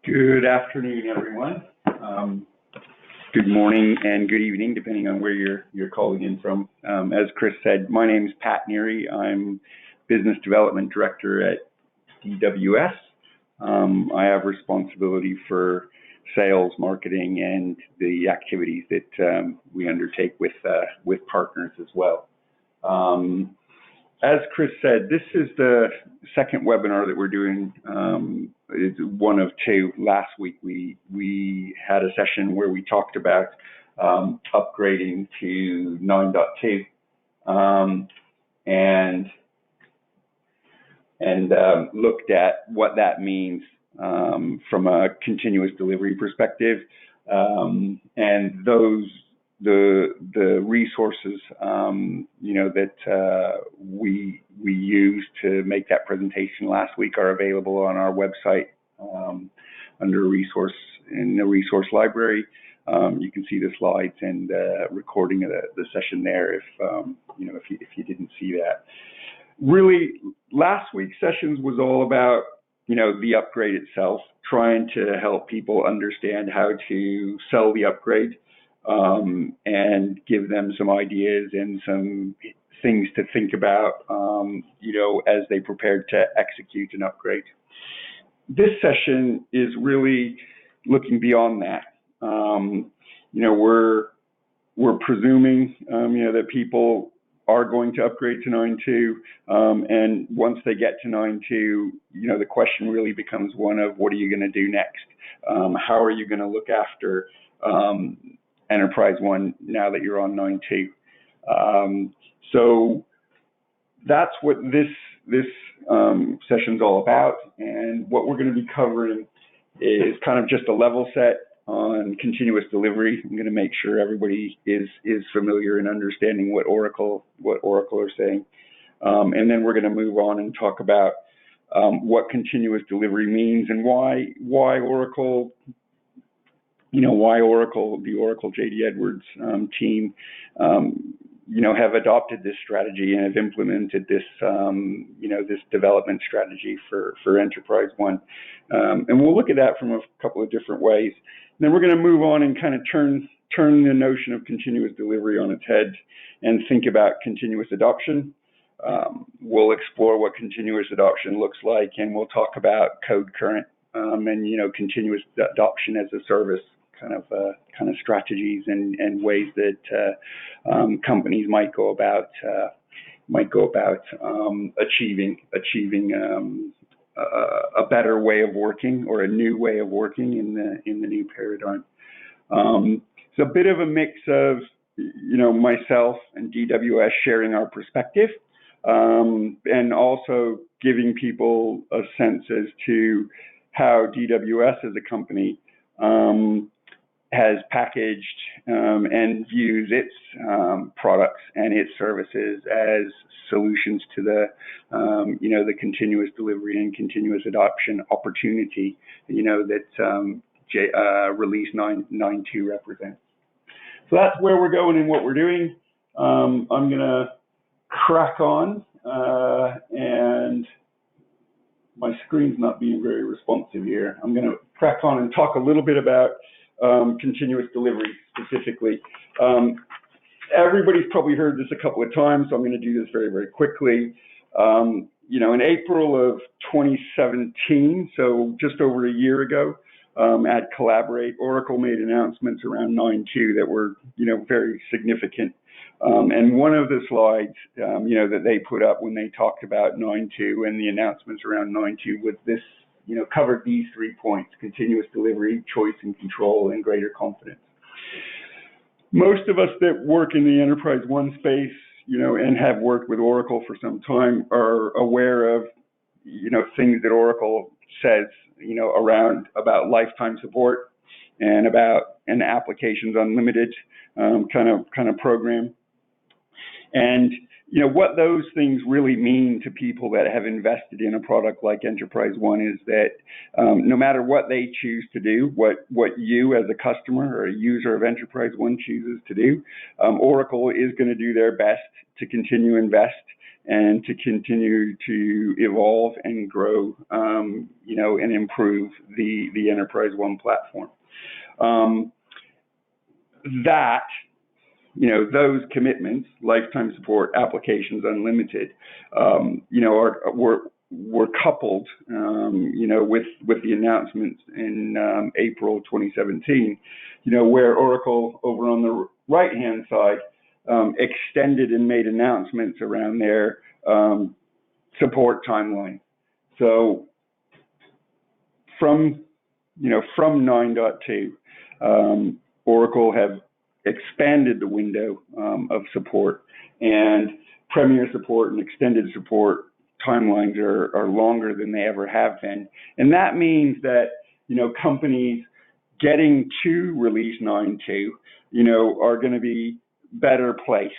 Good afternoon, everyone. Good morning and good evening, depending on where you're calling in from. As Chris said, my name is Pat Neary. I'm Business Development Director at DWS. I have responsibility for sales, marketing, and the activities that we undertake with partners as well. As Chris said, this is the second webinar that we're doing. It's one of two. Last week we had a session where we talked about upgrading to 9.2 and looked at what that means from a continuous delivery perspective, and the resources that we used to make that presentation last week are available on our website under resource in the resource library. You can see the slides and recording of the session there if you didn't see that. Really, last week's sessions was all about the upgrade itself, trying to help people understand how to sell the upgrade. And give them some ideas and some things to think about, as they prepare to execute an upgrade. This session is really looking beyond that. We're presuming, that people are going to upgrade to 9.2, and once they get to 9.2, the question really becomes one of what are you going to do next? How are you going to look after EnterpriseOne now that you're on 9.2. So that's what this session's all about, and what we're going to be covering is kind of just a level set on continuous delivery. I'm going to make sure everybody is familiar in understanding what Oracle are saying, and then we're going to move on and talk about what continuous delivery means and why Oracle. Why Oracle, the Oracle JD Edwards team, have adopted this strategy and have implemented this, this development strategy for EnterpriseOne. And we'll look at that from a couple of different ways. And then we're going to move on and kind of turn the notion of continuous delivery on its head and think about continuous adoption. We'll explore what continuous adoption looks like, and we'll talk about code current and continuous adoption as a service kind of strategies and ways that companies might go about achieving a better way of working or a new way of working in the new paradigm. It's a bit of a mix of myself and DWS sharing our perspective, and also giving people a sense as to how DWS as a company has packaged and views its products and its services as solutions to the continuous delivery and continuous adoption opportunity that Release 9.2 represents. So that's where we're going and what we're doing. I'm going to crack on, and my screen's not being very responsive here. I'm going to crack on and talk a little bit about continuous delivery specifically. Everybody's probably heard this a couple of times, so I'm going to do this very, very quickly. In April of 2017, so just over a year ago, at Collaborate, Oracle made announcements around 9.2 that were, very significant. And one of the slides, that they put up when they talked about 9.2 and the announcements around 9.2 was this, covered these 3 points: continuous delivery, choice and control, and greater confidence. Most of us that work in the EnterpriseOne space, and have worked with Oracle for some time are aware of, things that Oracle says, around about lifetime support and about an applications unlimited kind of program. And what those things really mean to people that have invested in a product like EnterpriseOne is that no matter what they choose to do, what you as a customer or a user of EnterpriseOne chooses to do, Oracle is going to do their best to continue to invest and to continue to evolve and grow, and improve the EnterpriseOne platform. Those commitments, lifetime support, applications unlimited, were coupled, with the announcements in April 2017, where Oracle over on the right-hand side extended and made announcements around their support timeline. So from 9.2, Oracle have expanded the window of support, and premier support and extended support timelines are longer than they ever have been. And that means that, companies getting to release 9.2, are going to be better placed,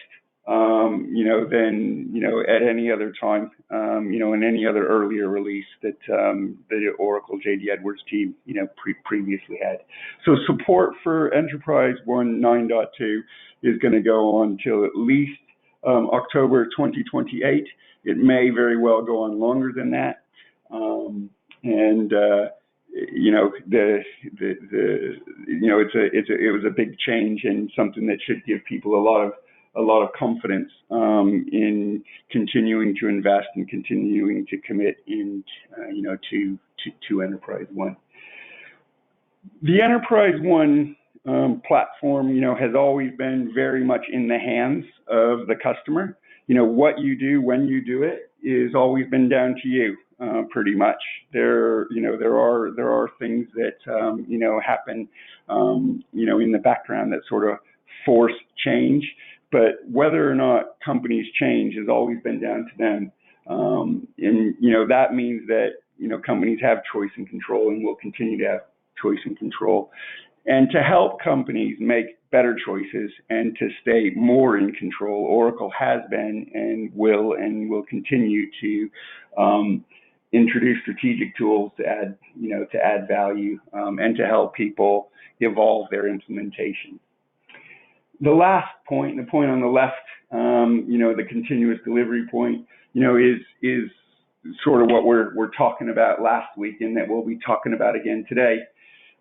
than, at any other time, in any other earlier release that the Oracle JD Edwards team, previously had. So support for EnterpriseOne 9.2 is going to go on till at least October 2028. It may very well go on longer than that. It was a big change and something that should give people a lot of confidence in continuing to invest and continuing to commit in, to EnterpriseOne. The EnterpriseOne platform, has always been very much in the hands of the customer. What you do when you do it is always been down to you, pretty much. There are things that happen, in the background that sort of force change. But whether or not companies change has always been down to them. That means that, companies have choice and control and will continue to have choice and control. And to help companies make better choices and to stay more in control, Oracle has been and will continue to introduce strategic tools to add value and to help people evolve their implementation. The last point, the point on the left, the continuous delivery point, is sort of what we're talking about last week, and that we'll be talking about again today.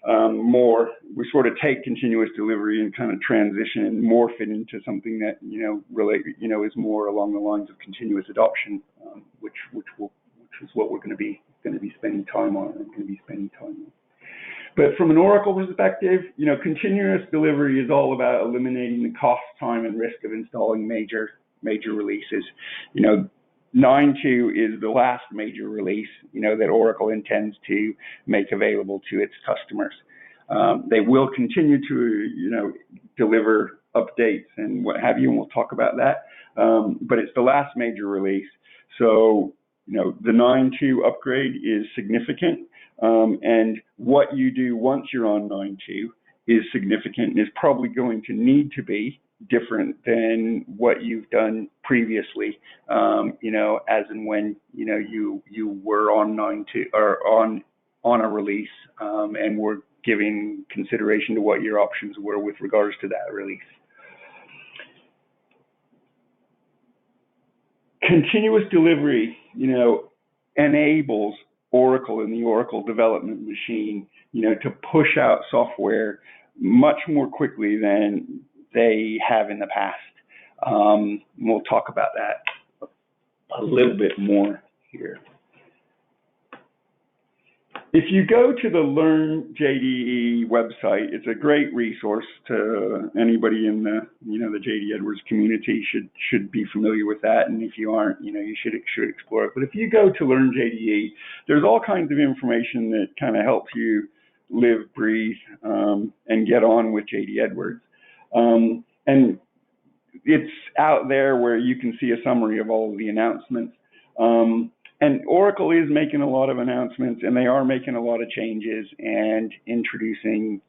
More, we sort of take continuous delivery and kind of transition and morph it into something that is more along the lines of continuous adoption, which is what we're going to be spending time on. But from an Oracle perspective, continuous delivery is all about eliminating the cost, time, and risk of installing major releases. 9.2 is the last major release, that Oracle intends to make available to its customers. They will continue to, deliver updates and what have you, and we'll talk about that. But it's the last major release. So, the 9.2 upgrade is significant. And what you do once you're on 9.2 is significant and is probably going to need to be different than what you've done previously, as and when, you were on 9.2 or on a release, and were giving consideration to what your options were with regards to that release. Continuous delivery, enables Oracle and the Oracle development machine, to push out software much more quickly than they have in the past. We'll talk about that a little bit more here. If you go to the Learn JDE website, it's a great resource to anybody in the, the JD Edwards community should be familiar with that. And if you aren't, you should explore it. But if you go to Learn JDE, there's all kinds of information that kind of helps you live, breathe, and get on with JD Edwards. And it's out there where you can see a summary of all of the announcements. And Oracle is making a lot of announcements, and they are making a lot of changes and introducing,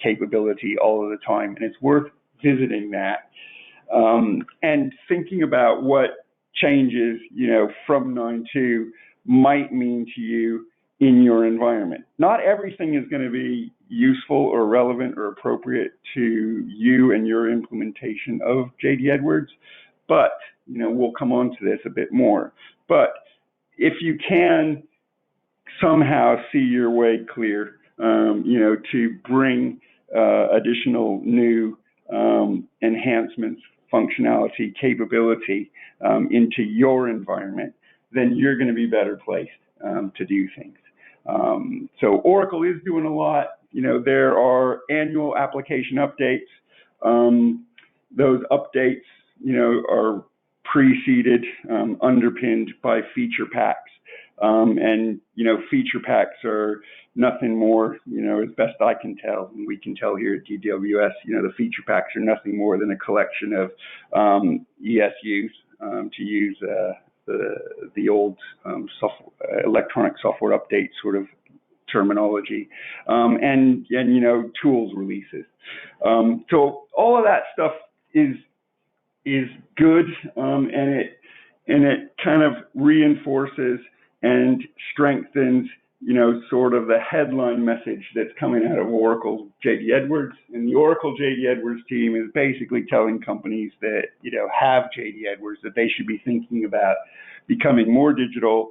capability all of the time. And it's worth visiting that and thinking about what changes, from 9.2 might mean to you in your environment. Not everything is going to be useful or relevant or appropriate to you and your implementation of JD Edwards, but we'll come on to this a bit more. But if you can somehow see your way clear, to bring additional new enhancements, functionality, capability into your environment, then you're going to be better placed to do things. So Oracle is doing a lot. There are annual application updates. Those updates, are preceded, underpinned by feature packs. And feature packs are nothing more, as best I can tell, and we can tell here at DWS, the feature packs are nothing more than a collection of ESUs, to use the old electronic software update sort of terminology, and tools releases. So all of that stuff is good, and it kind of reinforces and strengthens, sort of the headline message that's coming out of Oracle JD Edwards. And the Oracle JD Edwards team is basically telling companies that, have JD Edwards, that they should be thinking about becoming more digital,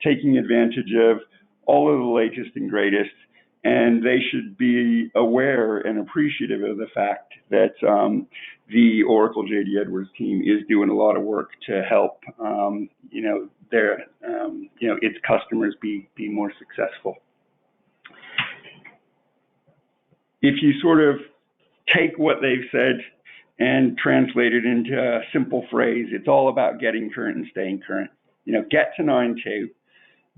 taking advantage of all of the latest and greatest, and they should be aware and appreciative of the fact that the Oracle JD Edwards team is doing a lot of work to help, its customers be more successful. If you sort of take what they've said and translate it into a simple phrase, it's all about getting current and staying current. Get to 9.2.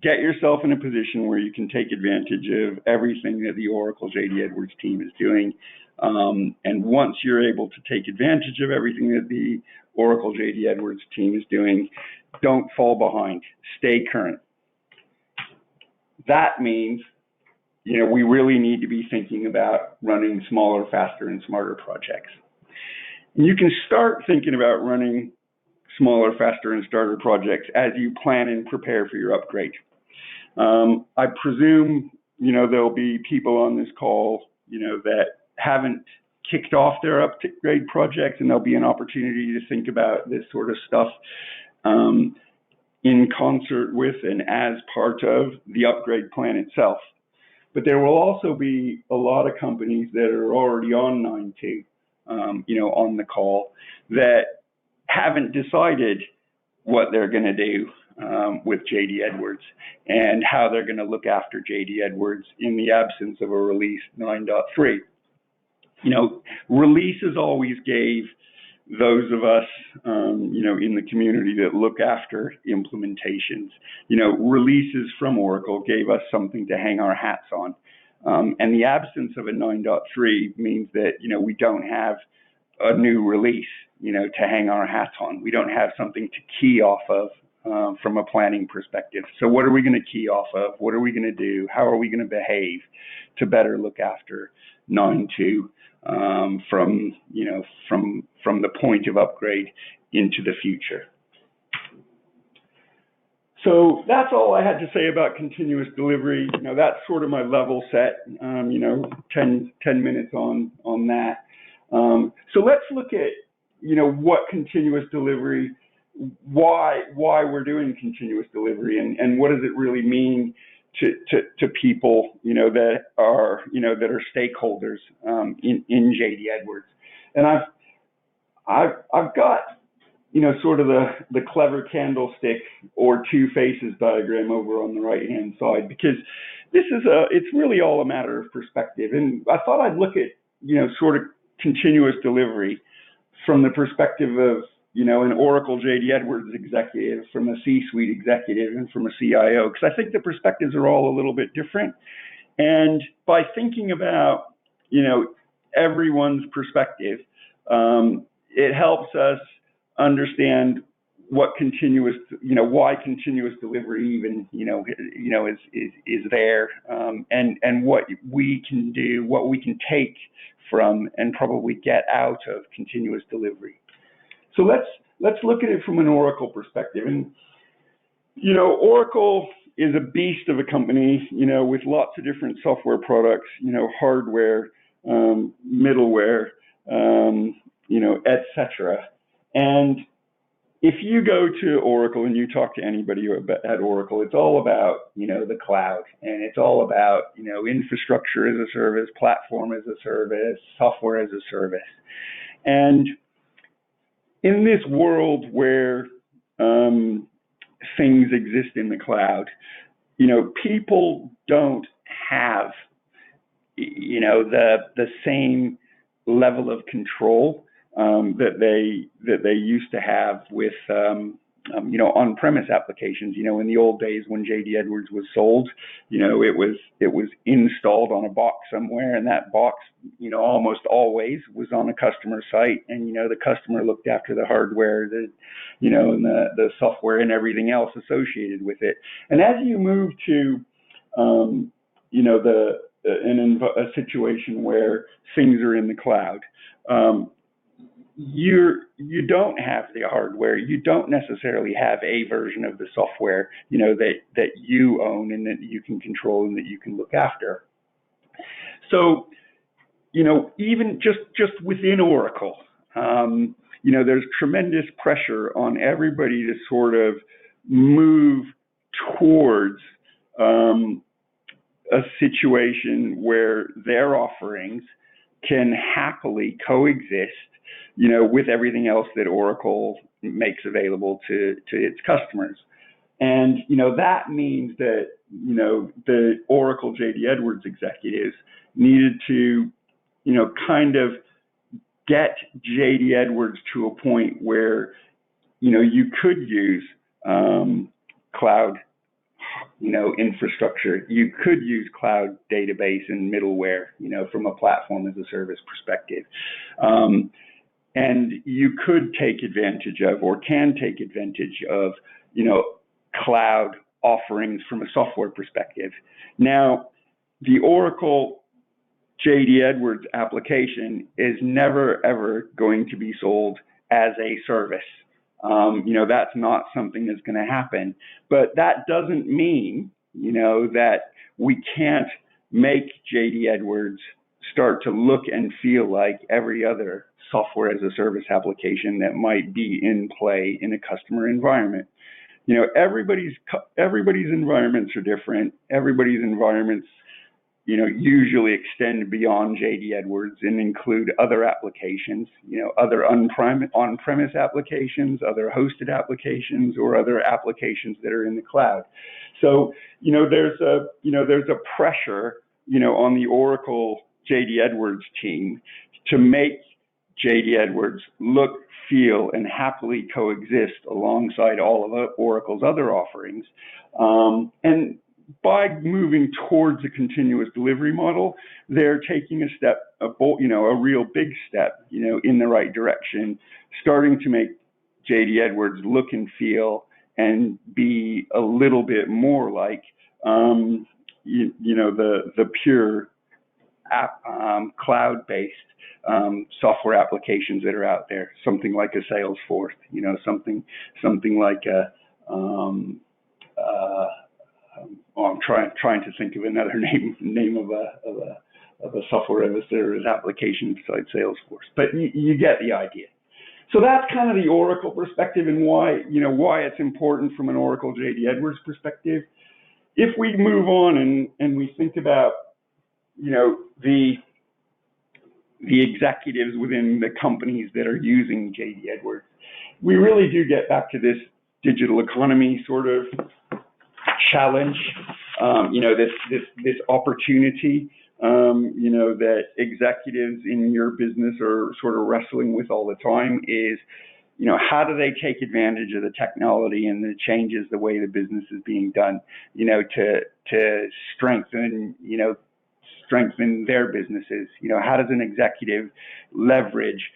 Get yourself in a position where you can take advantage of everything that the Oracle JD Edwards team is doing. And once you're able to take advantage of everything that the Oracle JD Edwards team is doing, don't fall behind. Stay current. That means, we really need to be thinking about running smaller, faster, and smarter projects. And you can start thinking about running smaller, faster, and starter projects as you plan and prepare for your upgrade. I presume, there'll be people on this call, that haven't kicked off their upgrade projects, and there'll be an opportunity to think about this sort of stuff in concert with and as part of the upgrade plan itself. But there will also be a lot of companies that are already on 9.2, on the call, that haven't decided what they're going to do with JD Edwards and how they're going to look after JD Edwards in the absence of a release 9.3. Releases always gave those of us, in the community that look after implementations, releases from Oracle gave us something to hang our hats on. And the absence of a 9.3 means that, we don't have a new release, to hang our hats on. We don't have something to key off of from a planning perspective. So what are we going to key off of? What are we going to do? How are we going to behave to better look after 9.2 from the point of upgrade into the future? So that's all I had to say about continuous delivery. That's sort of my level set, 10 minutes on that. So let's look at, what continuous delivery, why we're doing continuous delivery, and what does it really mean to people, that are stakeholders in JD Edwards. And I've got, sort of the clever candlestick or two faces diagram over on the right-hand side, because it's really all a matter of perspective. And I thought I'd look at, sort of continuous delivery from the perspective of, an Oracle JD Edwards executive, from a C-suite executive, and from a CIO, because I think the perspectives are all a little bit different. And by thinking about, everyone's perspective, it helps us understand what why continuous delivery even, is there, and what we can do, what we can take from and probably get out of continuous delivery. So let's look at it from an Oracle perspective. And, Oracle is a beast of a company, with lots of different software products, hardware, middleware, et cetera. And if you go to Oracle and you talk to anybody at Oracle, it's all about, the cloud, and it's all about, infrastructure as a service, platform as a service, software as a service. And in this world where things exist in the cloud, people don't have, the same level of control that they used to have with on-premise applications. In the old days when JD Edwards was sold, it was installed on a box somewhere, and that box, almost always was on a customer site, and the customer looked after the hardware, and the software and everything else associated with it. And as you move to a situation where things are in the cloud, you don't have the hardware. You don't necessarily have a version of the software, that you own and that you can control and that you can look after. So, even just within Oracle, there's tremendous pressure on everybody to sort of move towards a situation where their offerings can happily coexist, with everything else that Oracle makes available to its customers. And, that means that, the Oracle JD Edwards executives needed to, kind of get JD Edwards to a point where, you could use cloud, infrastructure. You could use cloud database and middleware, from a platform as a service perspective. And you could take advantage of, or can take advantage of, cloud offerings from a software perspective. Now, the Oracle JD Edwards application is never, ever going to be sold as a service. That's not something that's going to happen. But that doesn't mean, that we can't make JD Edwards start to look and feel like every other software as a service application that might be in play in a customer environment. Everybody's environments are different. Everybody's environments, usually extend beyond JD Edwards and include other applications, other on-premise applications, other hosted applications, or other applications that are in the cloud. So, there's a pressure, on the Oracle JD Edwards team to make JD Edwards look, feel, and happily coexist alongside all of Oracle's other offerings. And by moving towards a continuous delivery model, they're taking a real big step, in the right direction, starting to make JD Edwards look and feel and be a little bit more like, the pure cloud-based software applications that are out there. Something like a Salesforce, something like a I'm trying to think of another name of a software as a service application besides Salesforce. But you get the idea. So that's kind of the Oracle perspective and why it's important from an Oracle JD Edwards perspective. If we move on and we think about, the executives within the companies that are using JD Edwards, we really do get back to this digital economy sort of challenge, this opportunity, that executives in your business are sort of wrestling with all the time is, how do they take advantage of the technology and the changes, the way the business is being done, to strengthen their businesses. How does an executive leverage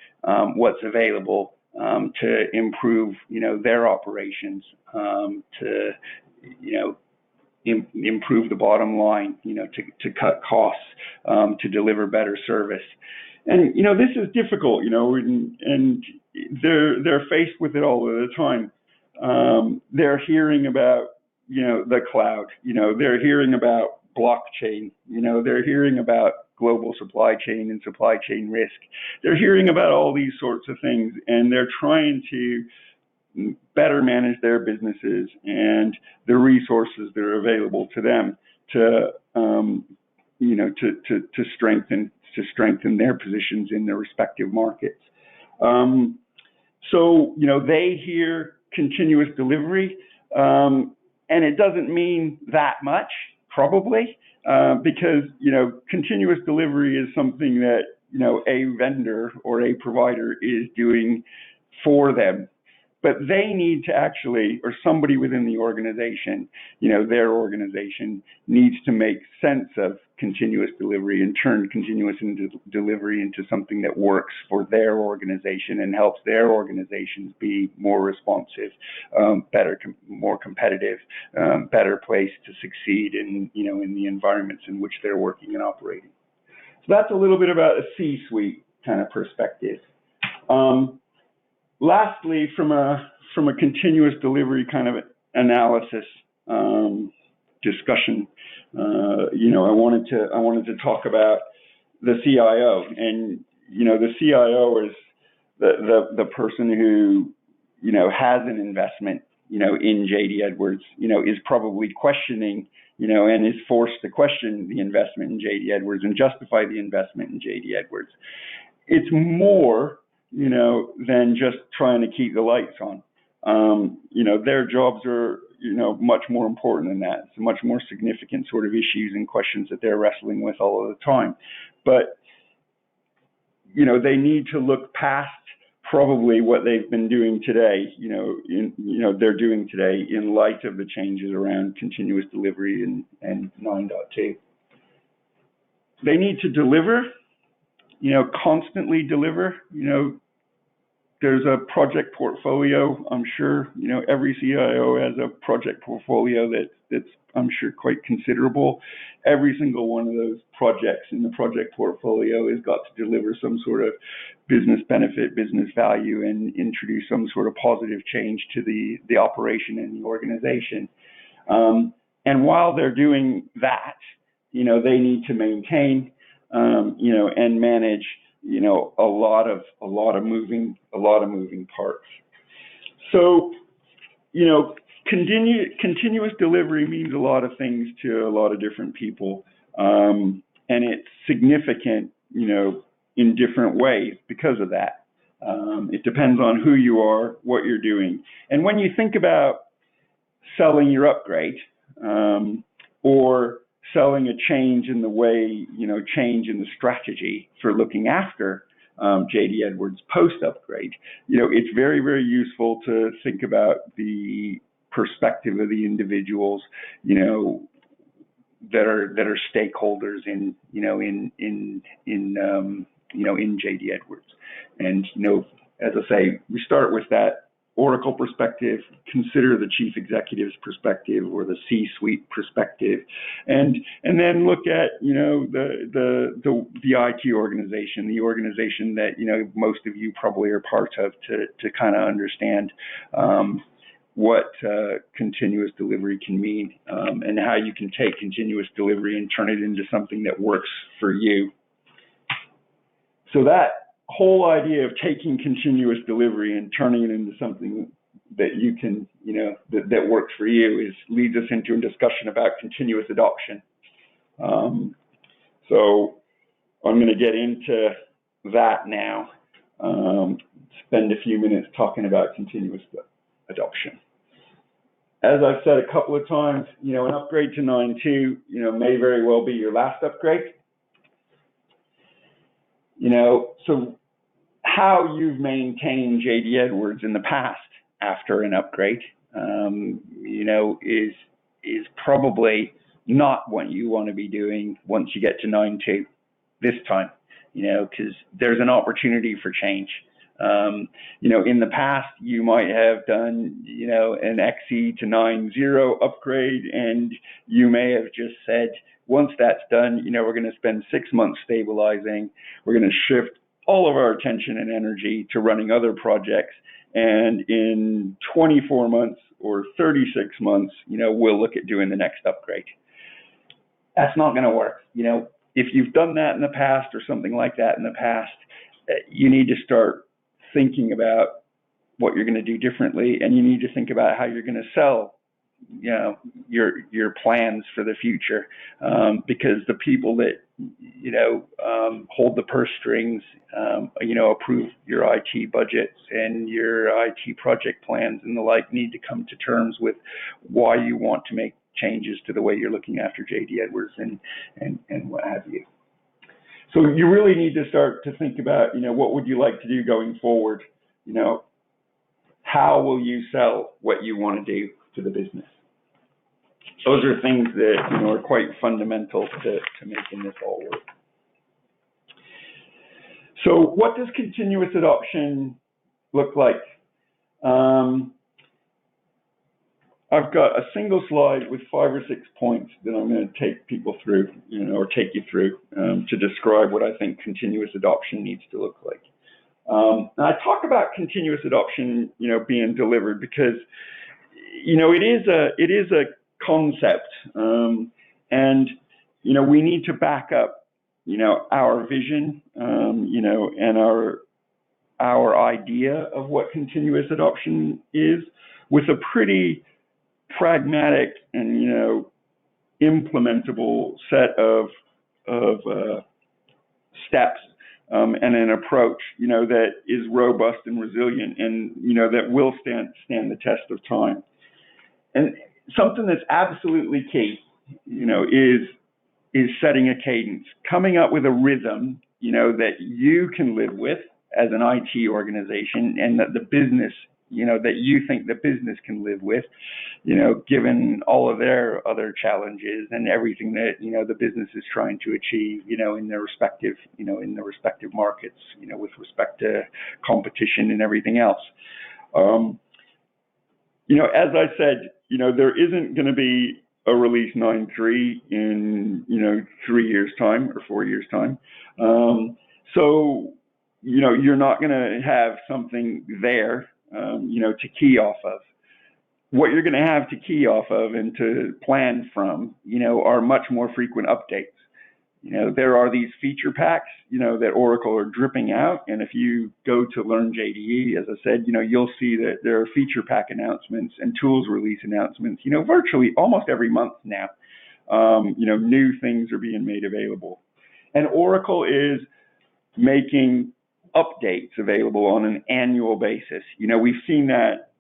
what's available to improve, their operations, to, improve the bottom line, to cut costs, to deliver better service. And, this is difficult, and they're faced with it all of the time. They're hearing about, the cloud, they're hearing about blockchain, they're hearing about global supply chain and supply chain risk. They're hearing about all these sorts of things, and they're trying to, better manage their businesses and the resources that are available to them to strengthen their positions in their respective markets. So they hear continuous delivery, and it doesn't mean that much, probably, because continuous delivery is something that a vendor or a provider is doing for them. But they need to actually, or somebody within the organization, their organization needs to make sense of continuous delivery and turn continuous delivery into something that works for their organization and helps their organizations be more responsive, better, more competitive, better place to succeed in the environments in which they're working and operating. So that's a little bit about a C-suite kind of perspective. Lastly, from a continuous delivery kind of analysis discussion, I wanted to talk about the CIO, and the CIO is the person who has an investment in JD Edwards, is probably questioning and is forced to question the investment in JD Edwards and justify the investment in JD Edwards. It's more than just trying to keep the lights on. Their jobs are, much more important than that. It's much more significant sort of issues and questions that they're wrestling with all of the time. But, they need to look past probably what they've been doing today, they're doing today in light of the changes around continuous delivery and 9.2. They need to deliver, constantly deliver. There's a project portfolio. I'm sure, every CIO has a project portfolio that's I'm sure quite considerable. Every single one of those projects in the project portfolio has got to deliver some sort of business benefit, business value, and introduce some sort of positive change to the operation and the organization. And while they're doing that, they need to maintain, and manage, a lot of moving parts. So, continuous delivery means a lot of things to a lot of different people, and it's significant, in different ways because of that. It depends on who you are, what you're doing, and when you think about selling your upgrade, or selling a change in the way, change in the strategy for looking after JD Edwards post-upgrade, it's very, very useful to think about the perspective of the individuals, that are stakeholders in JD Edwards. And, as I say, we start with that Oracle perspective, consider the chief executive's perspective or the C-suite perspective, and then look at the IT organization, the organization that most of you probably are part of to kind of understand what continuous delivery can mean, and how you can take continuous delivery and turn it into something that works for you. So that whole idea of taking continuous delivery and turning it into something that you can, that works for you leads us into a discussion about continuous adoption. So I'm going to get into that now, spend a few minutes talking about continuous adoption. As I've said a couple of times, an upgrade to 9.2, may very well be your last upgrade. So how you've maintained JD Edwards in the past after an upgrade, is probably not what you want to be doing once you get to 9.2 this time, because there's an opportunity for change. In the past, you might have done, an XE to 9.0 upgrade, and you may have just said, once that's done, we're going to spend 6 months stabilizing. We're going to shift all of our attention and energy to running other projects. And in 24 months or 36 months, we'll look at doing the next upgrade. That's not going to work. If you've done that in the past or something like that in the past, you need to start thinking about, what you're going to do differently, and you need to think about how you're going to sell, you know, your plans for the future, because the people that, you know, hold the purse strings, you know, approve your IT budgets and your IT project plans and the like, need to come to terms with why you want to make changes to the way you're looking after JD Edwards and what have you. So you really need to start to think about, you know, what would you like to do going forward? You know, how will you sell what you want to do to the business? Those are things that, you know, are quite fundamental to making this all work. So what does continuous adoption look like? I've got a single slide with 5 or 6 points that I'm going to take people through, you know, or take you through to describe what I think continuous adoption needs to look like. And I talk about continuous adoption, you know, being delivered because, you know, it is a concept, and, you know, we need to back up, you know, our vision, you know, and our idea of what continuous adoption is with a pretty pragmatic and, you know, implementable set of steps and an approach, you know, that is robust and resilient and, you know, that will stand the test of time. And something that's absolutely key, you know, is setting a cadence, coming up with a rhythm, you know, that you can live with as an IT organization and that the business, you know, that you think the business can live with, you know, given all of their other challenges and everything that, you know, the business is trying to achieve, you know, in their respective, you know, in their respective markets, you know, with respect to competition and everything else. You know, as I said, you know, there isn't going to be a release 9.3 in, you know, 3 years' time or 4 years' time. So, you know, you're not going to have something there, you know, to key off of. What you're going to have to key off of and to plan from, you know, are much more frequent updates. You know, there are these feature packs, you know, that Oracle are dripping out. And if you go to Learn JDE, as I said, you know, you'll see that there are feature pack announcements and tools release announcements, you know, virtually almost every month now. You know, new things are being made available. And Oracle is making updates available on an annual basis. You know, we've seen that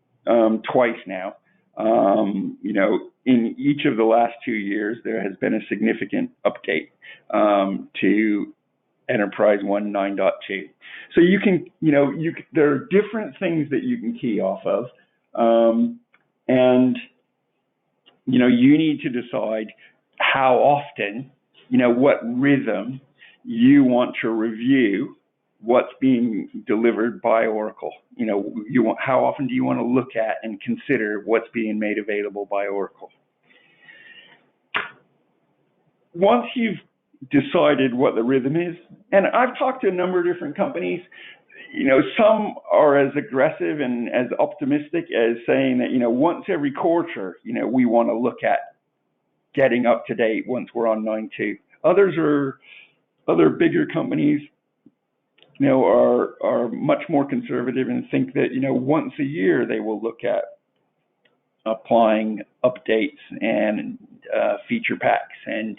twice now. You know, in each of the last 2 years, there has been a significant update to EnterpriseOne 9.2. So you can, you know, there are different things that you can key off of, and, you know, you need to decide how often, you know, what rhythm you want to review what's being delivered by Oracle. You know, how often do you want to look at and consider what's being made available by Oracle? Once you've decided what the rhythm is, and I've talked to a number of different companies, you know, some are as aggressive and as optimistic as saying that, you know, once every quarter, you know, we want to look at getting up to date once we're on 9.2. Other bigger companies, you know, are much more conservative and think that, you know, once a year they will look at applying updates and feature packs and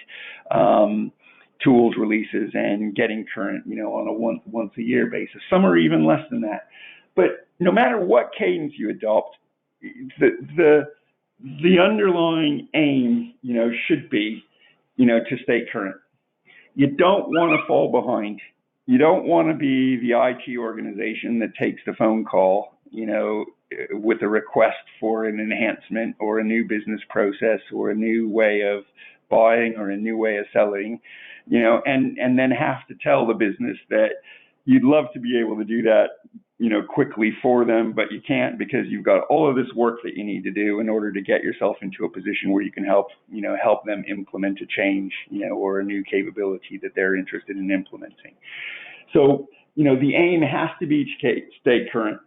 tools releases and getting current, you know, on a once a year basis. Some are even less than that. But no matter what cadence you adopt, the underlying aim, you know, should be, you know, to stay current. You don't want to fall behind. You don't want to be the IT organization that takes the phone call, you know, with a request for an enhancement or a new business process or a new way of buying or a new way of selling, you know, and then have to tell the business that you'd love to be able to do that, you know, quickly for them, but you can't because you've got all of this work that you need to do in order to get yourself into a position where you can help them implement a change, you know, or a new capability that they're interested in implementing. So, you know, the aim has to be to stay current,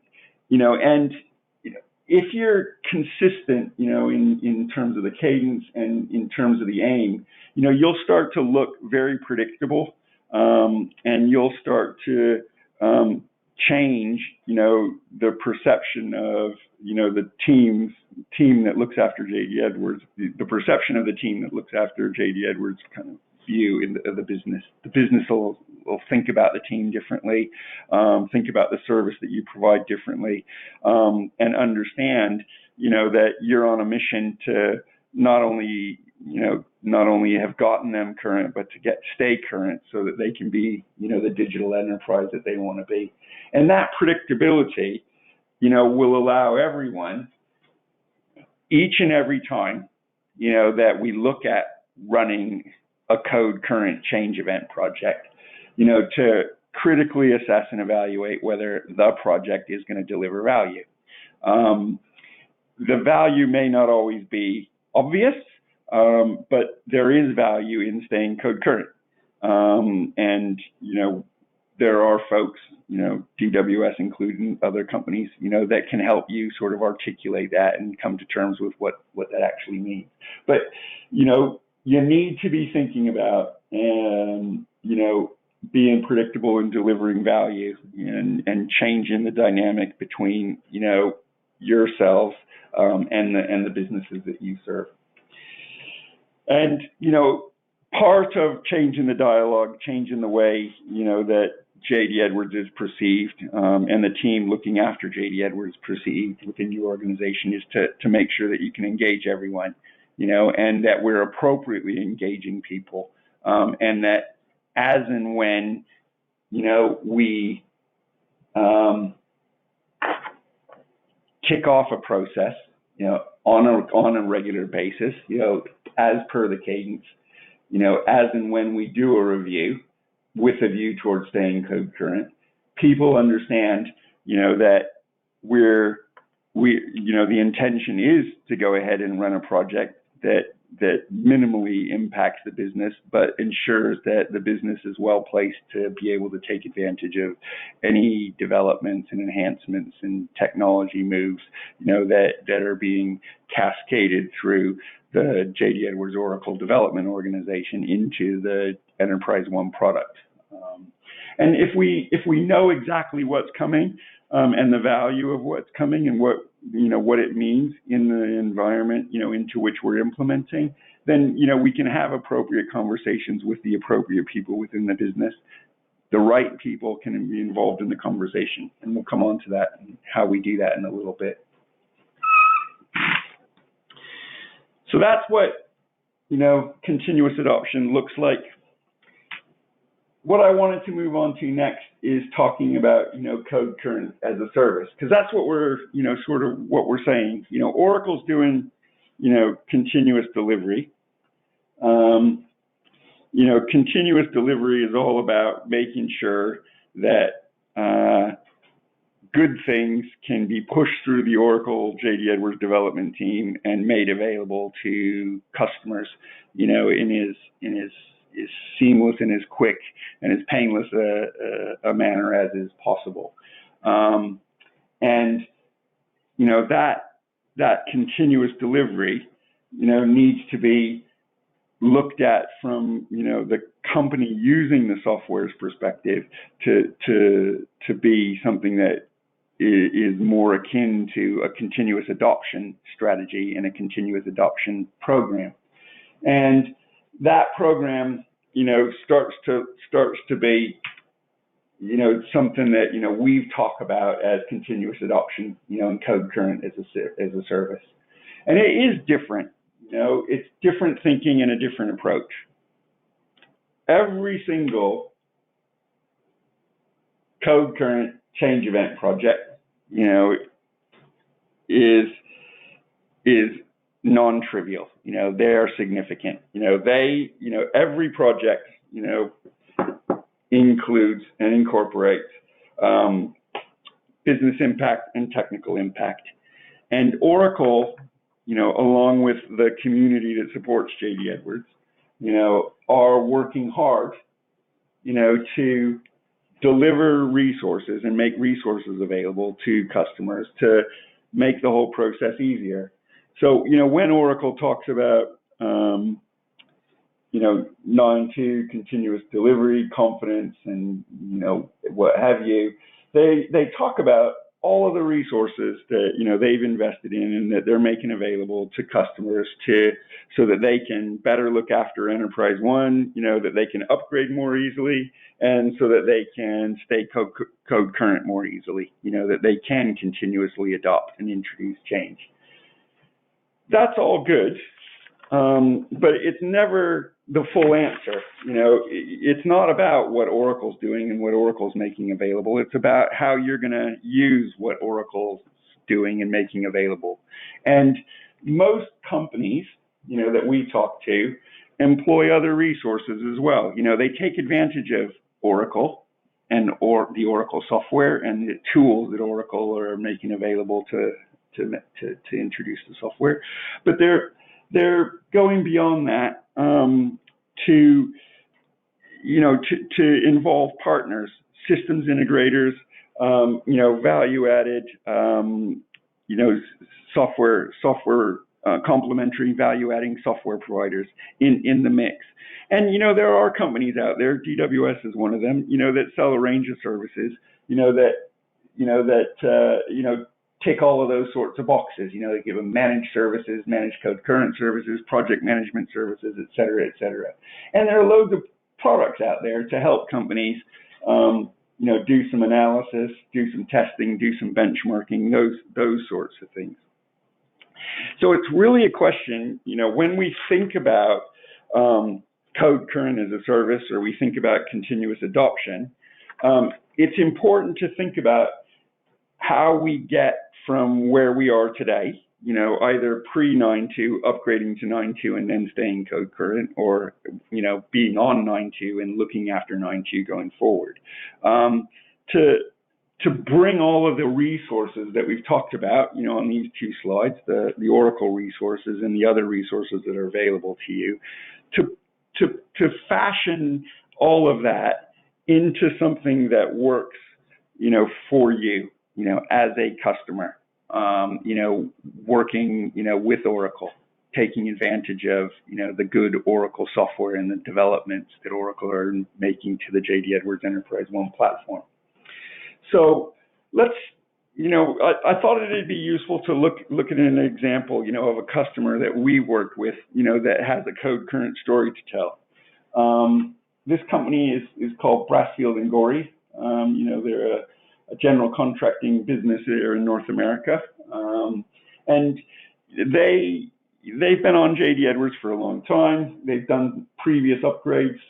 you know, and you know, if you're consistent, you know, in terms of the cadence and in terms of the aim, you know, you'll start to look very predictable, and you'll start to change, the perception of, the team that looks after JD Edwards, the perception of the team that looks after JD Edwards kind of view of the business. The business will think about the team differently, think about the service that you provide differently, and understand, that you're on a mission to not only have gotten them current, but to stay current so that they can be, the digital enterprise that they want to be. And that predictability, will allow everyone, each and every time, that we look at running a code current change event project, to critically assess and evaluate whether the project is going to deliver value. The value may not always be obvious, but there is value in staying code current. And, there are folks, DWS including other companies, that can help you sort of articulate that and come to terms with what that actually means. But, you need to be thinking about, being predictable and delivering value and changing the dynamic between, yourselves and the businesses that you serve. And, part of changing the dialogue, changing the way, that JD Edwards is perceived, and the team looking after JD Edwards perceived within your organization is to make sure that you can engage everyone, and that we're appropriately engaging people, and that as and when, we kick off a process, on a regular basis, as per the cadence, as and when we do a review with a view towards staying code current, people understand, that the intention is to go ahead and run a project that minimally impacts the business, but ensures that the business is well placed to be able to take advantage of any developments and enhancements and technology moves, that are being cascaded through the JD Edwards Oracle development organization into the EnterpriseOne product. And if we know exactly what's coming, and the value of what's coming and what it means in the environment, into which we're implementing, then, we can have appropriate conversations with the appropriate people within the business. The right people can be involved in the conversation, and we'll come on to that and how we do that in a little bit. So that's what, continuous adoption looks like. What I wanted to move on to next is talking about, code current as a service, because that's what we're, sort of what we're saying. Oracle's doing, continuous delivery. Continuous delivery is all about making sure that good things can be pushed through the Oracle JD Edwards development team and made available to customers, in his seamless and as quick and as painless a manner as is possible. And, that continuous delivery, needs to be looked at from, the company using the software's perspective to be something that is more akin to a continuous adoption strategy and a continuous adoption program. And that program, starts to be, something that, we've talked about as continuous adoption, and code current as a service. And it is different, it's different thinking and a different approach. Every single code current change event project, is non-trivial. They are significant. Every project, includes and incorporates business impact and technical impact. And Oracle, along with the community that supports JD Edwards, are working hard, to deliver resources and make resources available to customers to make the whole process easier. So, when Oracle talks about, 9-2 continuous delivery, confidence, and, what have you, they talk about all of the resources that they've invested in and that they're making available to customers so that they can better look after EnterpriseOne, that they can upgrade more easily, and so that they can stay code current more easily, that they can continuously adopt and introduce change. That's all good, but it's never the full answer. It's not about what Oracle's doing and what Oracle's making available. It's about how you're going to use what Oracle's doing and making available. And most companies, that we talk to employ other resources as well. They take advantage of Oracle or the Oracle software and the tools that Oracle are making available to introduce the software, but they're going beyond that to involve partners, systems integrators, value-added, software complementary value-adding software providers in the mix. And there are companies out there. DWS is one of them. That sell a range of services. That tick all of those sorts of boxes. They give them managed services, managed code current services, project management services, et cetera, et cetera. And there are loads of products out there to help companies, do some analysis, do some testing, do some benchmarking, those sorts of things. So it's really a question, when we think about code current as a service, or we think about continuous adoption, it's important to think about how we get from where we are today, either pre-9.2, upgrading to 9.2 and then staying code current, or, being on 9.2 and looking after 9.2 going forward. To bring all of the resources that we've talked about, on these two slides, the Oracle resources and the other resources that are available to you, to fashion all of that into something that works, for you, as a customer, working, with Oracle, taking advantage of, the good Oracle software and the developments that Oracle are making to the JD Edwards EnterpriseOne platform. So let's, I thought it'd be useful to look at an example, of a customer that we worked with, that has a code current story to tell. This company is called Brassfield and Gorey. They're a general contracting business here in North America, and they've been on JD Edwards for a long time. They've done previous upgrades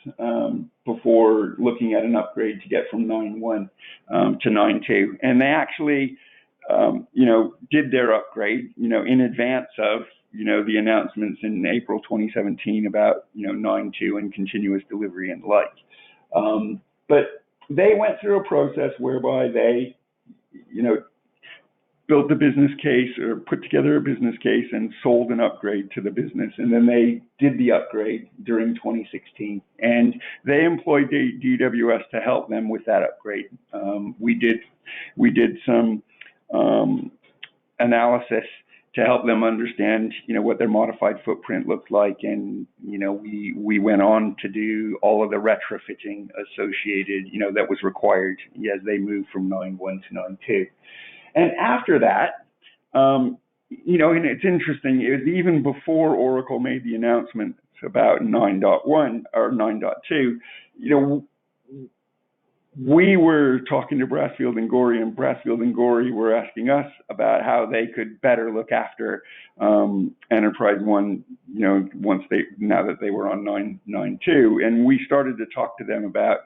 before looking at an upgrade to get from 9.1 to 9.2, and they actually, did their upgrade, in advance of, the announcements in April 2017 about, 9.2 and continuous delivery and the like. But they went through a process whereby they, built the business case or put together a business case and sold an upgrade to the business. And then they did the upgrade during 2016. And they employed the DWS to help them with that upgrade. We did some analysis to help them understand, what their modified footprint looked like. And, we went on to do all of the retrofitting associated, that was required as they moved from 9.1 to 9.2. And after that, and it's interesting, it was even before Oracle made the announcement about 9.1 or 9.2, we were talking to Brassfield and Gorey, and Brassfield and Gorey were asking us about how they could better look after EnterpriseOne, now that they were on 9.2. And we started to talk to them about,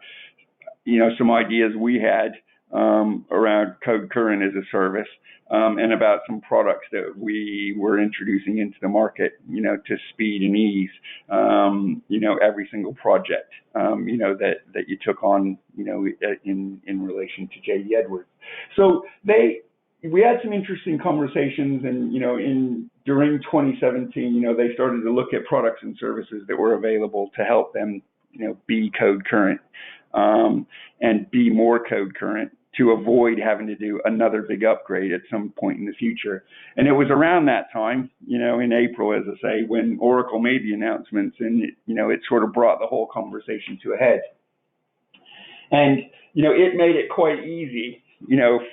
some ideas we had around code current as a service, and about some products that we were introducing into the market, to speed and ease, every single project, that you took on, in relation to JD Edwards. So we had some interesting conversations, and, during 2017, they started to look at products and services that were available to help them, be code current, and be more code current, to avoid having to do another big upgrade at some point in the future. And it was around that time, in April, as I say, when Oracle made the announcements, and it sort of brought the whole conversation to a head. And, it made it quite easy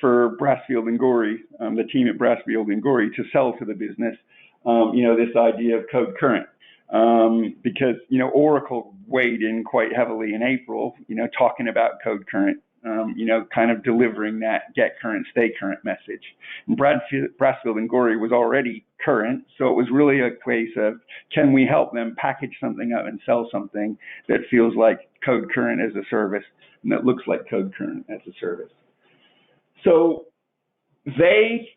for Brassfield and Gorey, the team at Brassfield and Gorey, to sell to the business, this idea of code current. Because, Oracle weighed in quite heavily in April, talking about code current, kind of delivering that get current, stay current message. And Brassfield and Gorey was already current, so it was really a case of, can we help them package something up and sell something that feels like code current as a service and that looks like code current as a service. So they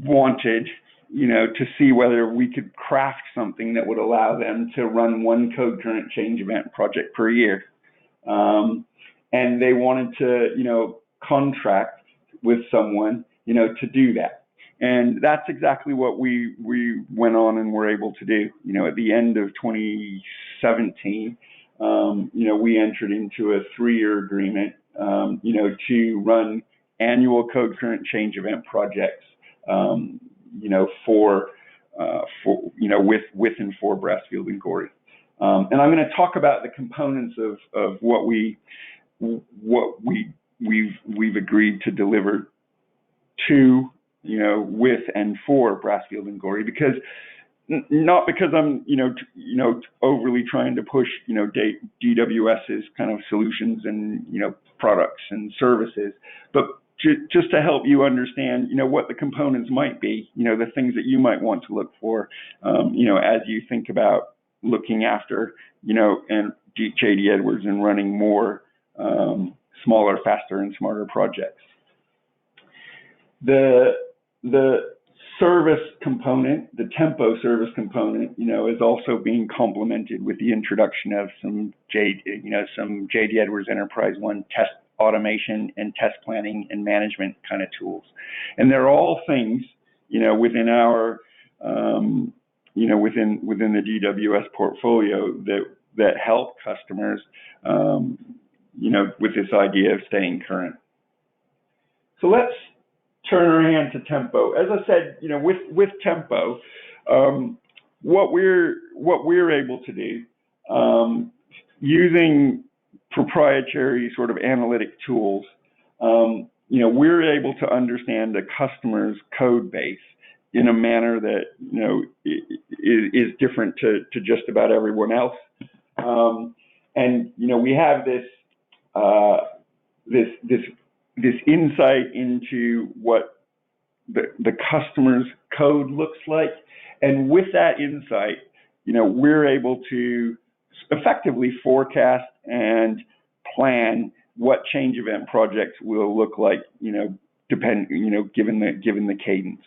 wanted, to see whether we could craft something that would allow them to run one code current change event project per year. And they wanted to, contract with someone, to do that. And that's exactly what we went on and were able to do. At the end of 2017, we entered into a 3-year agreement, to run annual code current change event projects, with and for Brassfield and Gorey. And I'm going to talk about the components of what we've agreed to deliver to, with and for Brassfield and Gorey, because not because I'm, overly trying to push, DWS's kind of solutions and, products and services, but just to help you understand, what the components might be, the things that you might want to look for, as you think about looking after, and JD Edwards and running more smaller, faster, and smarter projects. The service component, the tempo service component, is also being complemented with the introduction of some JD Edwards EnterpriseOne test automation and test planning and management kind of tools. And they're all things, within our, within the DWS portfolio that help customers, with this idea of staying current. So let's turn our hand to tempo. As I said, with tempo, what we're able to do, using proprietary sort of analytic tools, we're able to understand the customer's code base in a manner that, is different to just about everyone else. And, we have this insight into what the customer's code looks like. And with that insight, we're able to effectively forecast and plan what change event projects will look like, given the cadence.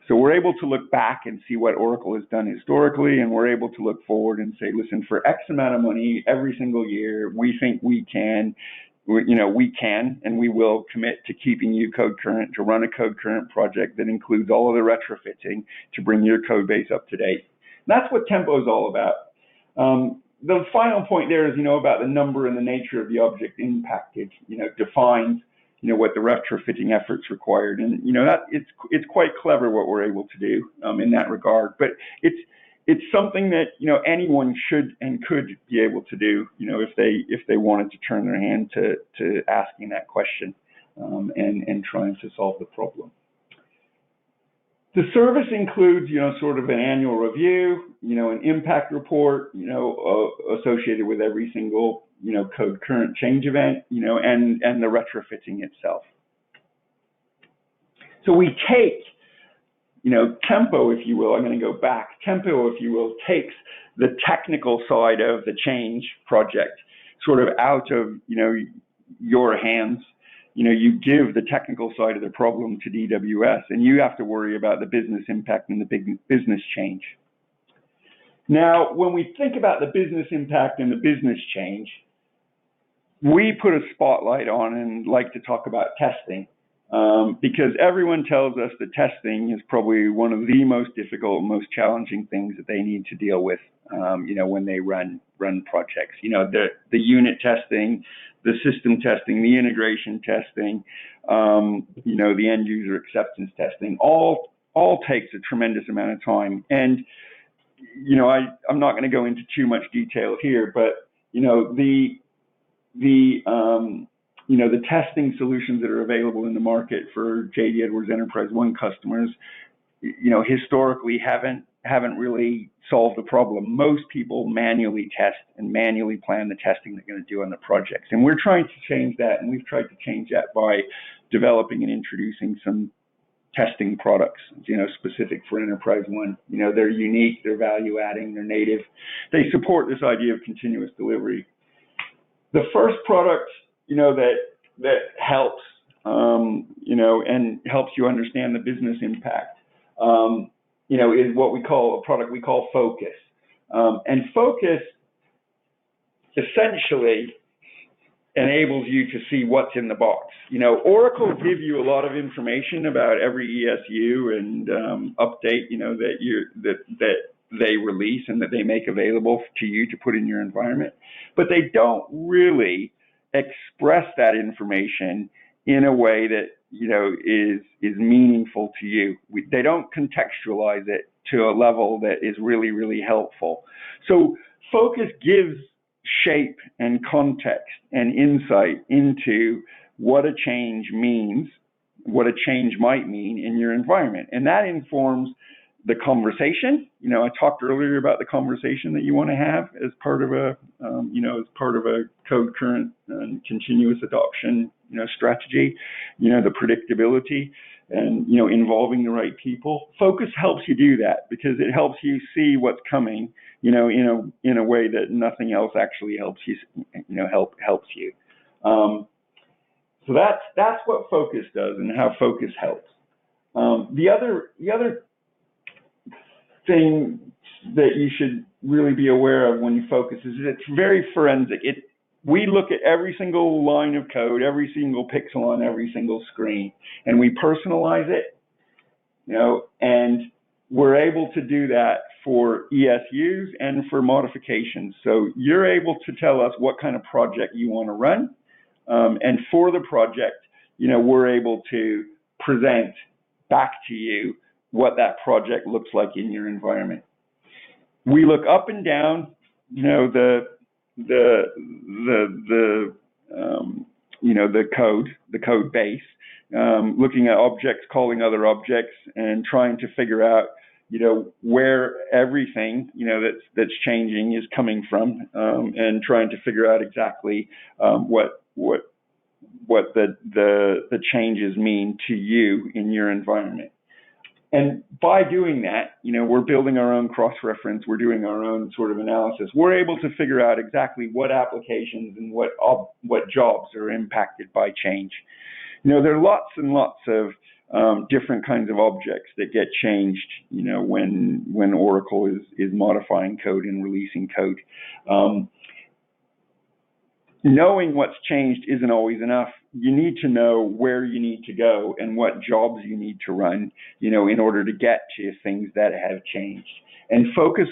So we're able to look back and see what Oracle has done historically, and we're able to look forward and say, listen, for X amount of money every single year, we think we can and we will commit to keeping you code current, to run a code current project that includes all of the retrofitting to bring your code base up to date. And that's what tempo is all about. The final point there is, about the number and the nature of the object impacted, defines, what the retrofitting efforts required. And, that it's quite clever what we're able to do in that regard. But it's something that, anyone should and could be able to do, if they wanted to turn their hand to asking that question and trying to solve the problem. The service includes, sort of an annual review, an impact report, associated with every single, code current change event, and the retrofitting itself. So we take, tempo, if you will, I'm going to go back. Tempo, if you will, takes the technical side of the change project sort of out of, your hands. You give the technical side of the problem to DWS, and you have to worry about the business impact and the big business change. Now, when we think about the business impact and the business change, we put a spotlight on and like to talk about testing, because everyone tells us that testing is probably one of the most difficult and most challenging things that they need to deal with, when they run projects. The unit testing, the system testing, the integration testing, the end user acceptance testing, all takes a tremendous amount of time. And, I'm not going to go into too much detail here, but, the testing solutions that are available in the market for JD Edwards EnterpriseOne customers, historically haven't really solved the problem. Most people manually test and manually plan the testing they're going to do on the projects. And we're trying to change that, and we've tried to change that by developing and introducing some testing products, specific for EnterpriseOne. They're unique, they're value adding, they're native. They support this idea of continuous delivery. The first product, that helps, and helps you understand the business impact, is what we call a product we call Focus. And Focus essentially enables you to see what's in the box. Oracle give you a lot of information about every ESU and update, that they release and that they make available to you to put in your environment, but they don't really express that information in a way that is meaningful to you. They don't contextualize it to a level that is really, really helpful. So Focus gives shape and context and insight into what a change means, what a change might mean in your environment, and that informs the conversation. I talked earlier about the conversation that you want to have as part of a code current and continuous adoption, strategy. The predictability and involving the right people. Focus helps you do that because it helps you see what's coming, in a way that nothing else actually helps you, helps you. So that's what Focus does and how Focus helps. The other thing that you should really be aware of when you Focus is that it's very forensic. We look at every single line of code, every single pixel on every single screen, and we personalize it, and we're able to do that for ESUs and for modifications. So you're able to tell us what kind of project you want to run, and for the project, we're able to present back to you what that project looks like in your environment. We look up and down, the code base, looking at objects, calling other objects, and trying to figure out, where everything, that's changing is coming from, and trying to figure out exactly what the changes mean to you in your environment. And by doing that, we're building our own cross-reference, we're doing our own sort of analysis. We're able to figure out exactly what applications and what jobs are impacted by change. There are lots and lots of different kinds of objects that get changed, when Oracle is modifying code and releasing code. Knowing what's changed isn't always enough. You need to know where you need to go and what jobs you need to run, in order to get to things that have changed. And Focus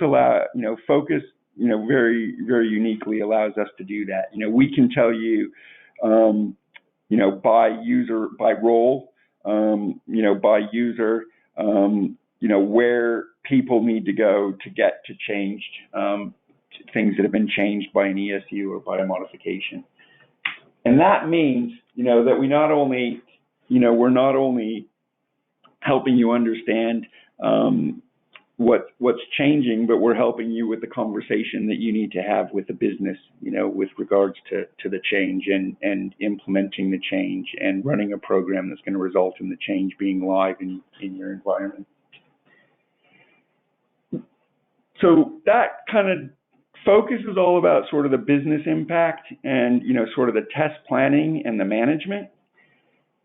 very, very uniquely allows us to do that. We can tell you, by user, by role, by user, where people need to go to get to changed things that have been changed by an ESU or by a modification. And that means, that we not only, we're not only helping you understand what's changing, but we're helping you with the conversation that you need to have with the business, with regards to the change and implementing the change and running a program that's going to result in the change being live in your environment. So that kind of Focus is all about sort of the business impact and, sort of the test planning and the management.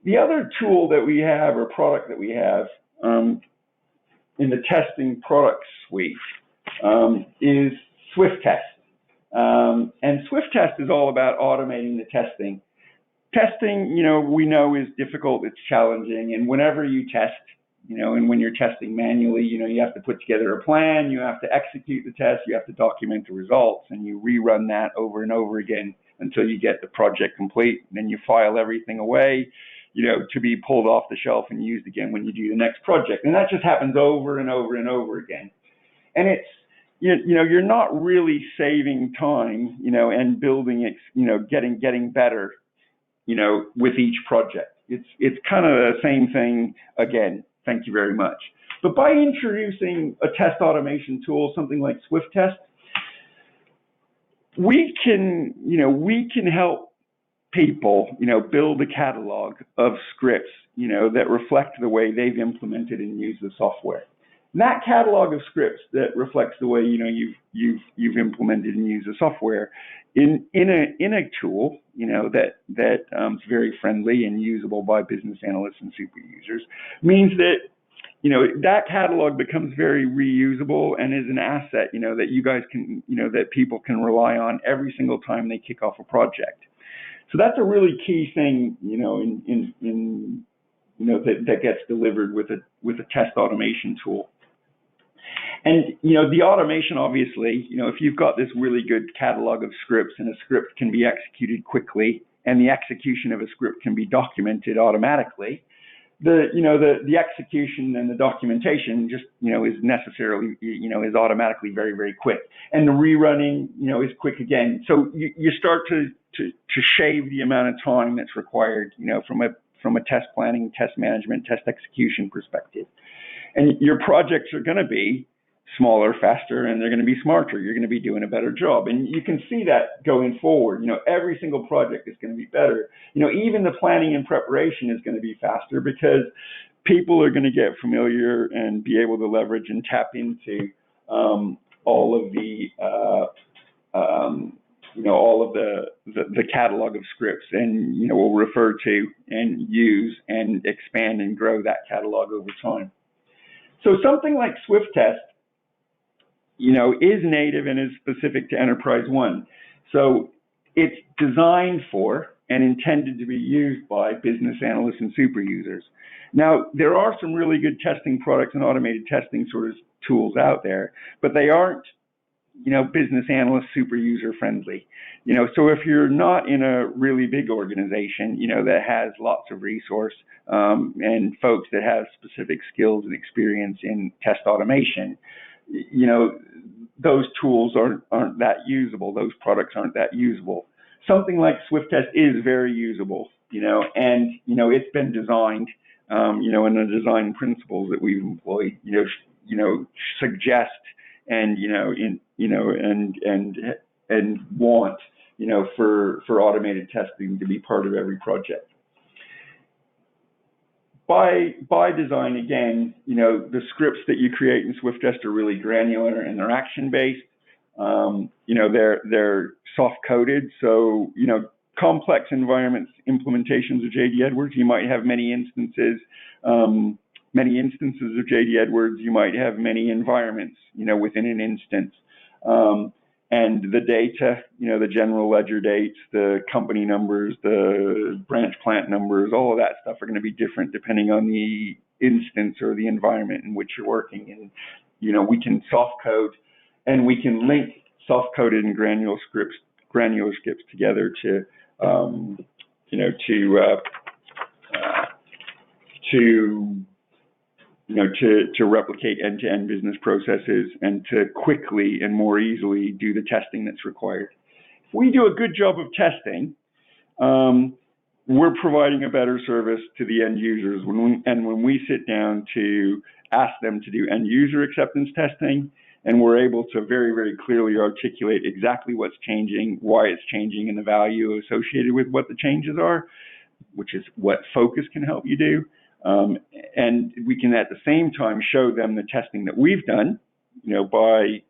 The other tool that we have, or product that we have, in the testing product suite, is SwifTest. And SwifTest is all about automating the testing. Testing, we know is difficult, it's challenging, and whenever you test, and when you're testing manually, you have to put together a plan, you have to execute the test, you have to document the results, and you rerun that over and over again until you get the project complete. And then you file everything away, to be pulled off the shelf and used again when you do the next project. And that just happens over and over and over again. And it's, you're not really saving time, and building it, getting better with each project. It's kind of the same thing again. Thank you very much. But by introducing a test automation tool, something like SwifTest, we can help people, build a catalog of scripts, that reflect the way they've implemented and used the software. And that catalog of scripts that reflects the way, you've implemented and used the software in a tool, that's very friendly and usable by business analysts and super users, means that, that catalog becomes very reusable and is an asset, that you guys can, that people can rely on every single time they kick off a project. So that's a really key thing, that gets delivered with a test automation tool. And, the automation, obviously, if you've got this really good catalog of scripts and a script can be executed quickly and the execution of a script can be documented automatically, the execution and the documentation just, is necessarily, is automatically very, very quick. And the rerunning, is quick again. So you start to shave the amount of time that's required, from a test planning, test management, test execution perspective. And your projects are going to be smaller, faster, and they're going to be smarter. You're going to be doing a better job. And you can see that going forward. Every single project is going to be better. Even the planning and preparation is going to be faster because people are going to get familiar and be able to leverage and tap into all of the catalog of scripts, and we'll refer to and use and expand and grow that catalog over time. So something like SwifTest, is native and is specific to EnterpriseOne. So it's designed for and intended to be used by business analysts and super users. Now, there are some really good testing products and automated testing sort of tools out there, but they aren't, business analyst, super user friendly. So if you're not in a really big organization, that has lots of resource and folks that have specific skills and experience in test automation, those tools aren't that usable. Those products aren't that usable. Something like SwifTest is very usable, and, it's been designed, and the design principles that we've employed, suggest and, and want, for automated testing to be part of every project. By design, again, the scripts that you create in SwifTest are really granular and they're action-based. They're soft-coded, so, complex environments, implementations of JD Edwards, you might have many instances of JD Edwards, you might have many environments, within an instance. And the data, the general ledger dates, the company numbers, the branch plant numbers, all of that stuff are going to be different depending on the instance or the environment in which you're working. And, we can soft code and we can link soft coded and granular scripts together to replicate end-to-end business processes and to quickly and more easily do the testing that's required. If we do a good job of testing, we're providing a better service to the end users. When we sit down to ask them to do end user acceptance testing, and we're able to very, very clearly articulate exactly what's changing, why it's changing, and the value associated with what the changes are, which is what Focus can help you do. And we can at the same time show them the testing that we've done, by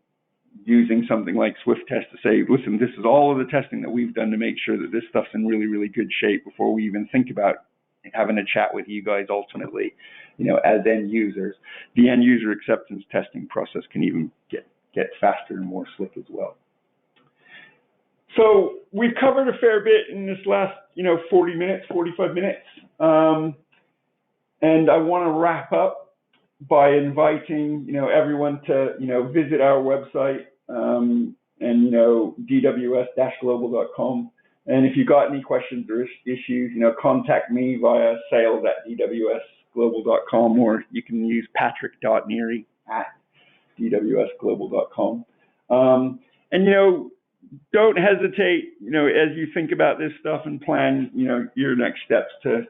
using something like SwifTest to say, listen, this is all of the testing that we've done to make sure that this stuff's in really, really good shape before we even think about having a chat with you guys ultimately, as end users. The end user acceptance testing process can even get faster and more slick as well. So we've covered a fair bit in this last, 45 minutes. And I want to wrap up by inviting, everyone to, visit our website, and, DWS-global.com. And if you've got any questions or issues, contact me via sales@dwsglobal.com, or you can use patrick.neary@dwsglobal.com. And, don't hesitate, as you think about this stuff and plan, your next steps to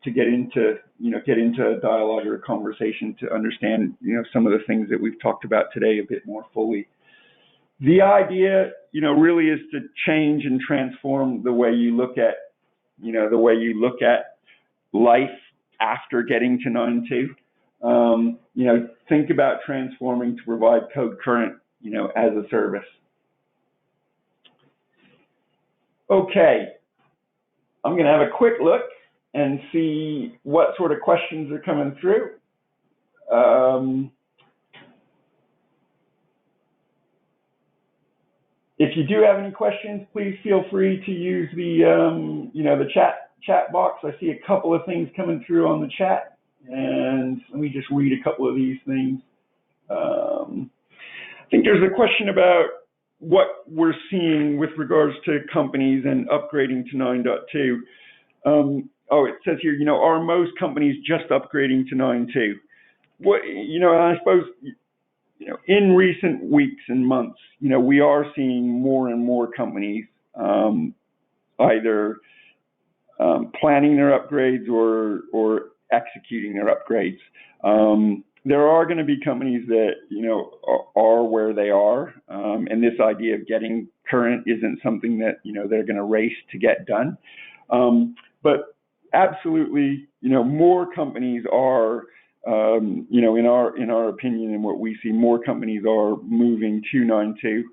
get into, get into a dialogue or a conversation to understand, some of the things that we've talked about today a bit more fully. The idea, really is to change and transform the way you look at, life after getting to 9.2. Think about transforming to provide code current, as a service. Okay, I'm going to have a quick look and see what sort of questions are coming through. If you do have any questions, please feel free to use the, the chat box. I see a couple of things coming through on the chat, and let me just read a couple of these things. I think there's a question about what we're seeing with regards to companies and upgrading to 9.2. It says here, are most companies just upgrading to 9.2? What, I suppose, in recent weeks and months, we are seeing more and more companies either planning their upgrades or executing their upgrades. There are going to be companies that, are where they are, and this idea of getting current isn't something that, they're going to race to get done. But absolutely, more companies are, in our opinion and what we see, more companies are moving to 9.2,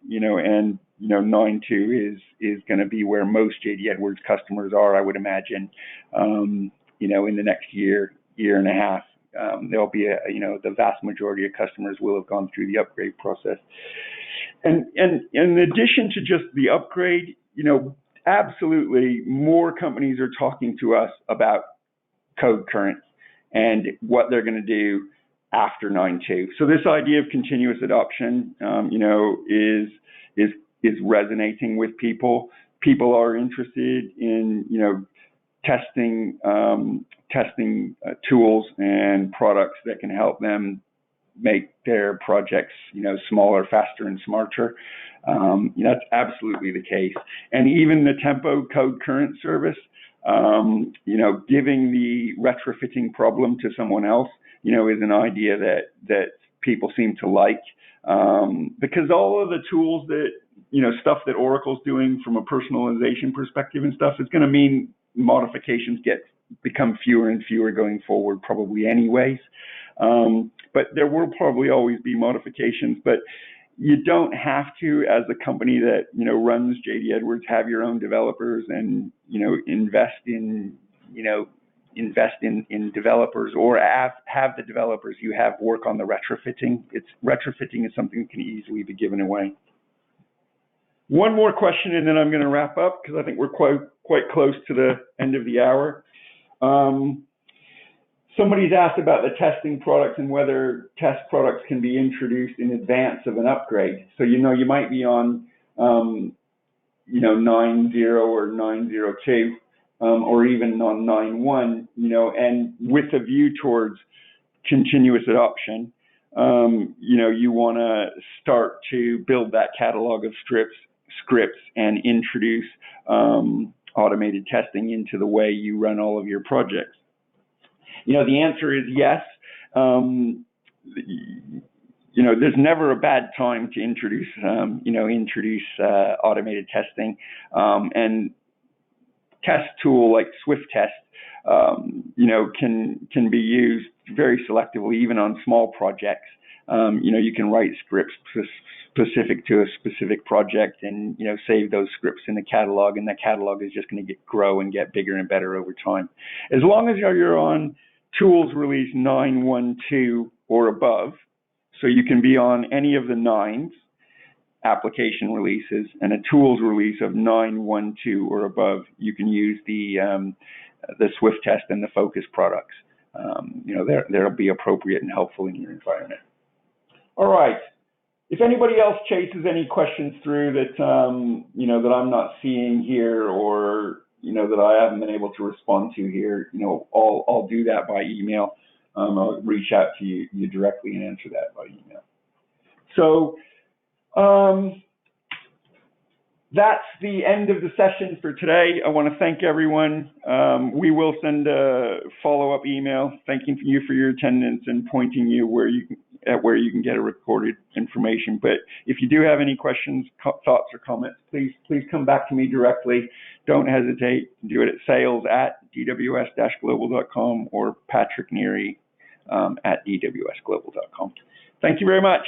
and 9.2 is going to be where most JD Edwards customers are, I would imagine, in the next year and a half. There'll be the vast majority of customers will have gone through the upgrade process. And in addition to just the upgrade, absolutely more companies are talking to us about code current and what they're going to do after 9.2. So this idea of continuous adoption, is resonating with people. People are interested in, testing tools and products that can help them make their projects, smaller, faster, and smarter. That's absolutely the case. And even the Tempo Code Current service, giving the retrofitting problem to someone else, is an idea that people seem to like, because all of the tools that, stuff that Oracle's doing from a personalization perspective and stuff is going to mean modifications become fewer and fewer going forward, probably anyways. But there will probably always be modifications, but you don't have to, as a company that, runs JD Edwards, have your own developers and, invest in developers, or have the developers you have work on the retrofitting. Retrofitting is something that can easily be given away. One more question, and then I'm going to wrap up because I think we're quite close to the end of the hour. Somebody's asked about the testing products and whether test products can be introduced in advance of an upgrade. So, you might be on, 9.0 or 9.02, or even on 9.1, and with a view towards continuous adoption, you want to start to build that catalog of scripts and introduce automated testing into the way you run all of your projects. The answer is yes. There's never a bad time to introduce automated testing, and test tool like SwifTest, can be used very selectively, even on small projects. You can write scripts specific to a specific project and, save those scripts in the catalog, and that catalog is just going to grow and get bigger and better over time. As long as you're on tools release 9.1.2 or above, so you can be on any of the 9s application releases, and a tools release of 9.1.2 or above, you can use the SwifTest and the Focus products. They'll be appropriate and helpful in your environment. All right. If anybody else chases any questions through that, that I'm not seeing here, or, that I haven't been able to respond to here, I'll do that by email. I'll reach out to you directly and answer that by email. So, that's the end of the session for today. I want to thank everyone. We will send a follow-up email thanking you for your attendance and pointing you where you can get a recorded information. But if you do have any questions, thoughts, or comments, please come back to me directly. Don't hesitate. Do it at sales@dws-global.com or Patrick Neary at dwsglobal.com. Thank you very much.